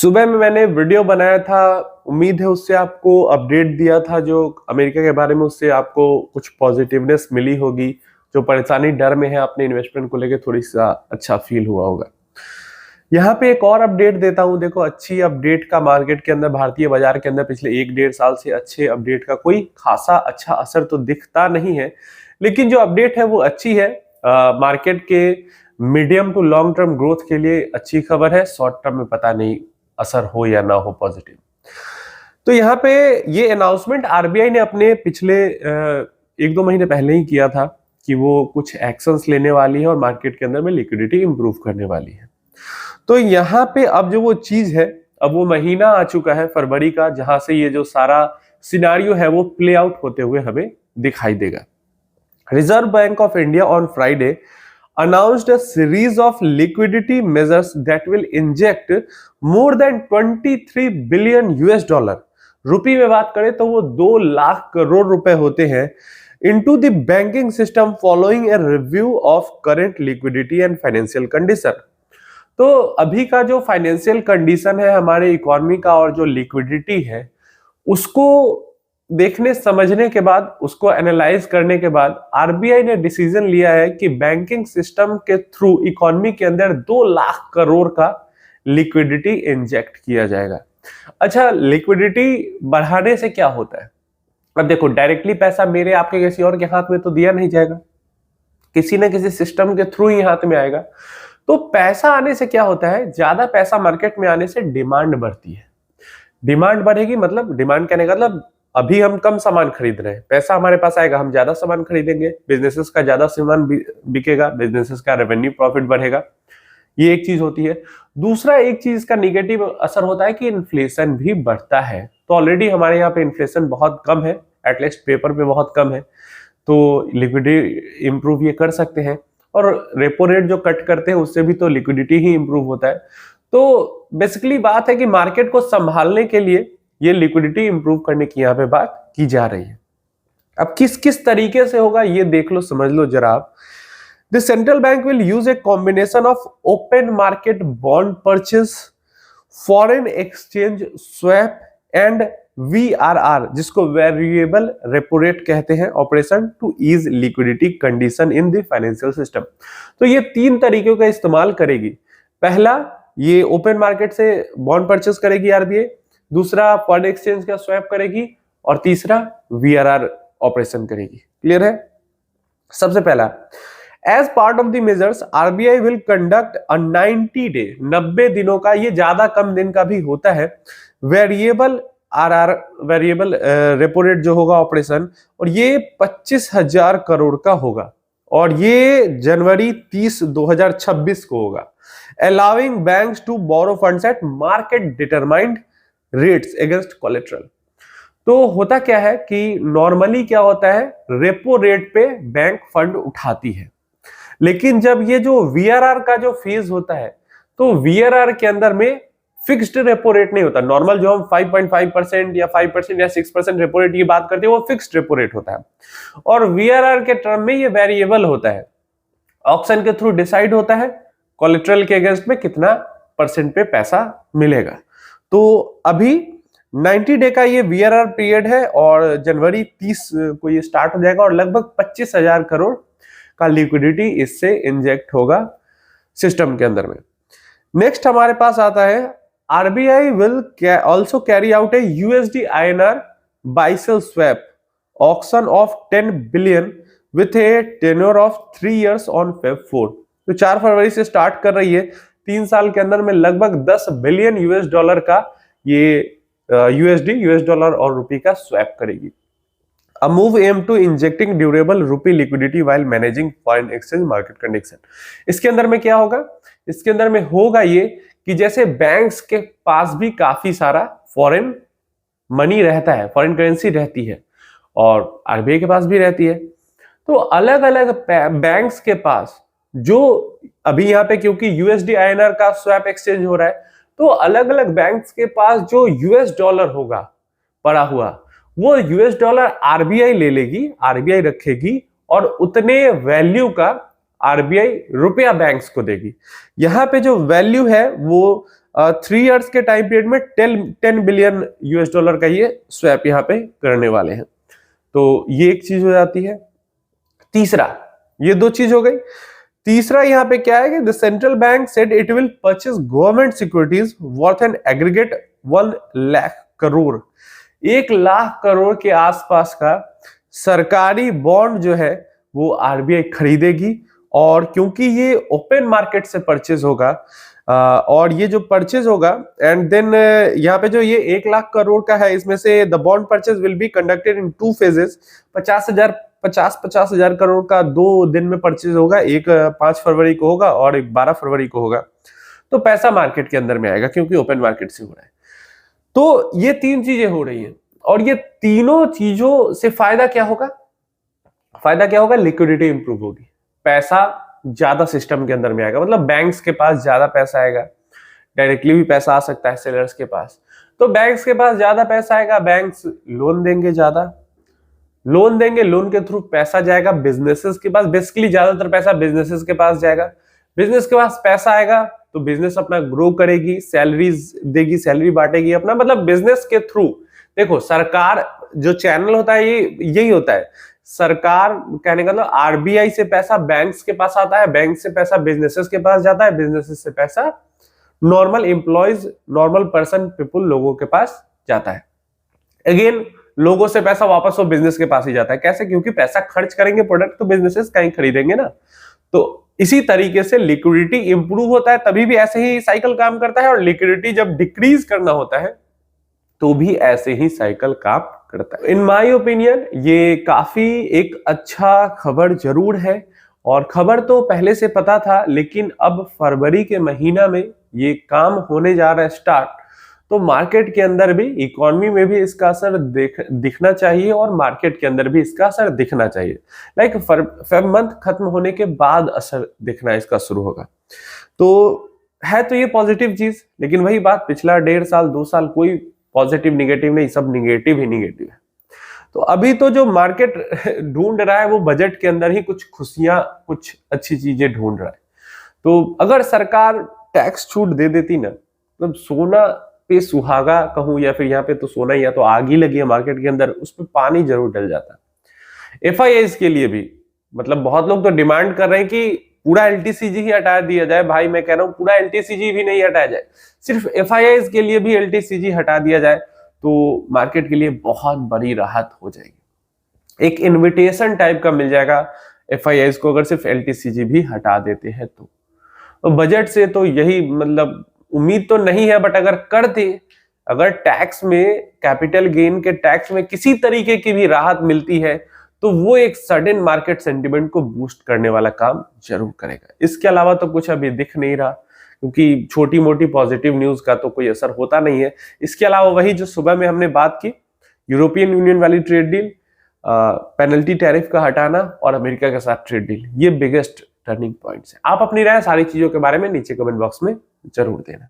सुबह में मैंने वीडियो बनाया था। उम्मीद है उससे आपको अपडेट दिया था जो अमेरिका के बारे में, उससे आपको कुछ पॉजिटिवनेस मिली होगी। जो परेशानी डर में है अपने इन्वेस्टमेंट को लेकर, थोड़ी सा अच्छा फील हुआ होगा। यहाँ पे एक और अपडेट देता हूँ। देखो, अच्छी अपडेट का मार्केट के अंदर, भारतीय बाजार के अंदर पिछले 1-1.5 साल से अच्छे अपडेट का कोई खासा अच्छा असर तो दिखता नहीं है, लेकिन जो अपडेट है वो अच्छी है। मार्केट के medium to long term growth के लिए अच्छी खबर है। शॉर्ट टर्म में पता नहीं असर हो या ना हो पॉजिटिव। तो यहाँ पे ये अनाउंसमेंट आरबीआई ने अपने पिछले 1-2 महीने पहले ही किया था कि वो कुछ एक्शंस लेने वाली है और मार्केट के अंदर में लिक्विडिटी इंप्रूव करने वाली है। तो यहाँ पे अब जो वो चीज है, अब वो महीना आ चुका है फरवरी का, जहां से ये जो सारा सिनारियो है वो प्ले आउट होते हुए हमें दिखाई देगा। Reserve bank of India on Friday announced a series of liquidity measures that will inject more than 23 billion US dollar। रुपी में बात करें तो वो 2 लाख करोड़ रुपए होते हैं into the banking system following a review of current liquidity and financial condition। तो अभी का जो फाइनेंशियल कंडीशन है हमारे इकोनॉमी का और जो लिक्विडिटी है, उसको देखने समझने के बाद, उसको एनालाइज करने के बाद आरबीआई ने डिसीजन लिया है कि बैंकिंग सिस्टम के थ्रू इकोनॉमी के अंदर 2 लाख करोड़ का लिक्विडिटी इंजेक्ट किया जाएगा। अच्छा, लिक्विडिटी बढ़ाने से क्या होता है? अब देखो, डायरेक्टली पैसा मेरे आपके किसी और के हाथ में तो दिया नहीं जाएगा, किसी ना किसी सिस्टम के थ्रू ही हाथ में आएगा। तो पैसा आने से क्या होता है? ज्यादा पैसा मार्केट में आने से डिमांड बढ़ती है। डिमांड बढ़ेगी मतलब, डिमांड कहने का मतलब अभी हम कम सामान खरीद रहे हैं, पैसा हमारे पास आएगा, हम ज्यादा सामान खरीदेंगे, बिजनेसेस का ज्यादा सामान बिकेगा, बिजनेसेस का रेवेन्यू प्रॉफिट बढ़ेगा। ये एक चीज होती है। दूसरा एक चीज का निगेटिव असर होता है कि इन्फ्लेशन भी बढ़ता है। तो ऑलरेडी हमारे यहाँ पे इन्फ्लेशन बहुत कम है, एटलीस्ट पेपर पे बहुत कम है, तो लिक्विडिटी इंप्रूव ये कर सकते हैं। और रेपो रेट जो कट करते हैं उससे भी तो लिक्विडिटी ही इंप्रूव होता है। तो बेसिकली बात है कि मार्केट को संभालने के लिए ये लिक्विडिटी इंप्रूव करने की यहाँ पे बात की जा रही है। अब किस किस तरीके से होगा ये देख लो, समझ लो जरा आप। The central bank will use a combination of open market bond purchase, foreign exchange swap and VRR, जिसको वेरिएबल रेपो रेट कहते हैं, operation to ease liquidity condition in the financial system. तो ये 3 तरीकों का इस्तेमाल करेगी। पहला, ये ओपन मार्केट से बॉन्ड परचेज करेगी आरबीआई, दूसरा फॉरेन एक्सचेंज का स्वैप करेगी, और तीसरा VRR ऑपरेशन करेगी। क्लियर है? सबसे पहला, as part of the measures RBI will conduct a 90 day, 90 दिनों का, ये ज्यादा कम दिन का भी होता है, वेरिएबल वेरिएबल रेपो रेट जो होगा ऑपरेशन, और ये 25,000 करोड़ का होगा, और ये जनवरी 30, 2026 को होगा। Allowing banks to borrow funds at market determined rates against collateral. तो होता क्या है कि नॉर्मली क्या होता है, रेपो रेट पे बैंक फंड उठाती है, लेकिन जब ये जो VRR का जो फेज होता है, तो VRR के अंदर में फिक्स्ड रेपो रेट नहीं होता। नॉर्मल जो हम 5.5% या 5% या 6% रेपो रेट की बात करते हैं, वो फिक्स्ड रेपो रेट होता है, और VRR के टर्म में ये वेरिएबल होता है। ऑक्शन के थ्रू डिसाइड होता है कोलेट्रल के अगेंस्ट में कितना % पे पैसा मिलेगा। तो अभी 90 डे का ये VRR पीरियड है, और जनवरी 30 को ये स्टार्ट हो जाएगा, और लगभग 25,000 करोड़ का लिक्विडिटी इससे इंजेक्ट होगा सिस्टम के अंदर में। नेक्स्ट हमारे पास आता है, RBI will also carry out A USD INR buy sell swap auction of 10 billion with A tenure of 3 years on Feb 4। तो 4 फरवरी से स्टार्ट कर रही है, 3 साल के अंदर में लगभग 10 बिलियन US$ का ये US$ और रुपी का स्वैप करेगी। A move aim to injecting durable rupee liquidity while managing foreign exchange market condition। इसके अंदर में क्या होगा? इसके अंदर में होगा ये कि जैसे बैंक्स के पास भी काफी सारा फॉरेन मनी रहता है, फॉरेन करेंसी रहती है, और आरबीआई के पास भी रहती है। तो अलग अलग बैंक्स के पास जो अभी यहाँ पे, क्योंकि USD INR का स्वैप एक्सचेंज हो रहा है, तो अलग अलग बैंक्स के पास जो US$ होगा पड़ा हुआ, वो US$ आरबीआई ले लेगी, आरबीआई रखेगी, और उतने वैल्यू का आरबीआई रुपया बैंक्स को देगी। यहाँ पे जो वैल्यू है वो 3 इयर्स के टाइम पीरियड में 10 बिलियन यूएस डॉलर का ये स्वैप यहाँ पे करने वाले हैं। तो ये एक चीज हो जाती है। तीसरा, ये दो चीज हो गई। तीसरा यहाँ पे क्या है कि the central bank said it will purchase government securities worth an aggregate 1 lakh crore. 1 lakh crore के आसपास का सरकारी बॉन्ड जो है वो आरबीआई खरीदेगी। और क्योंकि ये ओपन मार्केट से परचेज होगा और ये जो परचेज होगा एंड देन यहाँ पे जो ये 1 लाख करोड़ का है, इसमें से the bond purchase will be conducted in 2 phases. 50,000 crore का 2 दिन में परचेज होगा, एक 5 फरवरी को होगा और एक 12 फरवरी को होगा। तो पैसा मार्केट के अंदर में आएगा क्योंकि ओपन मार्केट से हो रहा है। तो ये 3 चीजें हो रही हैं और ये तीनों चीजों से फायदा क्या होगा? फायदा क्या होगा? लिक्विडिटी इंप्रूव होगी, पैसा ज्यादा सिस्टम के अंदर में आएगा, मतलब बैंक्स के पास ज्यादा पैसा आएगा। डायरेक्टली भी पैसा आ सकता है सेलर्स के पास, तो बैंक्स के पास ज्यादा पैसा आएगा, बैंक्स लोन देंगे, ज्यादा लोन देंगे, लोन के थ्रू पैसा जाएगा बिजनेसेस के पास। बेसिकली ज्यादातर पैसा बिजनेसेस के पास जाएगा। बिजनेस के पास पैसा आएगा तो बिजनेस अपना ग्रो करेगी, सैलरीज देगी, सैलरी बांटेगी अपना, मतलब बिजनेस के थ्रू। देखो, सरकार जो चैनल होता है ये यही होता है। सरकार कहने का मतलब आरबीआई से पैसा बैंक्स के पास आता है, बैंक से पैसा बिजनेसेस के पास जाता है, बिजनेसेस से पैसा normal employees, normal person people, लोगों के पास जाता है। अगेन लोगों से पैसा वापस वो बिजनेस के पास ही जाता है। कैसे? क्योंकि पैसा खर्च करेंगे प्रोडक्ट तो बिजनेसेस कहीं खरीदेंगे ना। तो इसी तरीके से लिक्विडिटी इंप्रूव होता है, तभी भी ऐसे ही साइकिल काम करता है। और लिक्विडिटी जब डिक्रीज करना होता है तो भी ऐसे ही साइकिल काम करता है। इन माय ओपिनियन ये काफी एक अच्छा खबर जरूर है, और खबर तो पहले से पता था, लेकिन अब फरवरी के महीना में ये काम होने जा रहा है स्टार्ट। तो मार्केट के अंदर भी, इकोनॉमी में भी इसका असर दिखना चाहिए और मार्केट के अंदर भी इसका असर दिखना चाहिए। लाइक फेब मंथ खत्म होने के बाद असर दिखना इसका शुरू होगा। तो है तो ये पॉजिटिव चीज, लेकिन वही बात, पिछला 1.5 साल 2 साल कोई पॉजिटिव निगेटिव नहीं, सब निगेटिव ही निगेटिव है। तो अभी तो जो मार्केट ढूंढ रहा है वो बजट के अंदर ही कुछ खुशियां, कुछ अच्छी चीजें ढूंढ रहा है। तो अगर सरकार टैक्स छूट दे देती ना, तो सोना पे सुहागा कहूं, या फिर यहाँ पे तो सोना या तो आग ही लगी है मार्केट के अंदर, उस पर पानी जरूर डल जाता। एफआईआईज के लिए भी, मतलब बहुत लोग तो डिमांड कर रहे हैं कि पूरा एलटीसीजी ही हटा दिया जाए। भाई मैं कह रहा हूं पूरा एलटीसीजी भी नहीं हटाया जाए, सिर्फ एफआईआईज के लिए भी एलटीसीजी हटा दिया जाए तो मार्केट के लिए बहुत बड़ी राहत हो जाएगी। एक इन्विटेशन टाइप का मिल जाएगा एफआईआईज को, अगर सिर्फ एलटीसीजी भी हटा देते हैं तो बजट से तो यही मतलब उम्मीद तो नहीं है, बट अगर कर दे, अगर टैक्स में, कैपिटल गेन के टैक्स में किसी तरीके की भी राहत मिलती है तो वो एक सडन मार्केट सेंटिमेंट को बूस्ट करने वाला काम जरूर करेगा। इसके अलावा तो कुछ अभी दिख नहीं रहा, क्योंकि छोटी मोटी पॉजिटिव न्यूज का तो कोई असर होता नहीं है। इसके अलावा वही जो सुबह में हमने बात की, यूरोपियन यूनियन वाली ट्रेड डील, पेनल्टी टैरिफ का हटाना और अमेरिका के साथ ट्रेड डील, ये बिगेस्ट टर्निंग पॉइंट्स है। आप अपनी राय सारी चीजों के बारे में नीचे कमेंट बॉक्स में जरूर देना।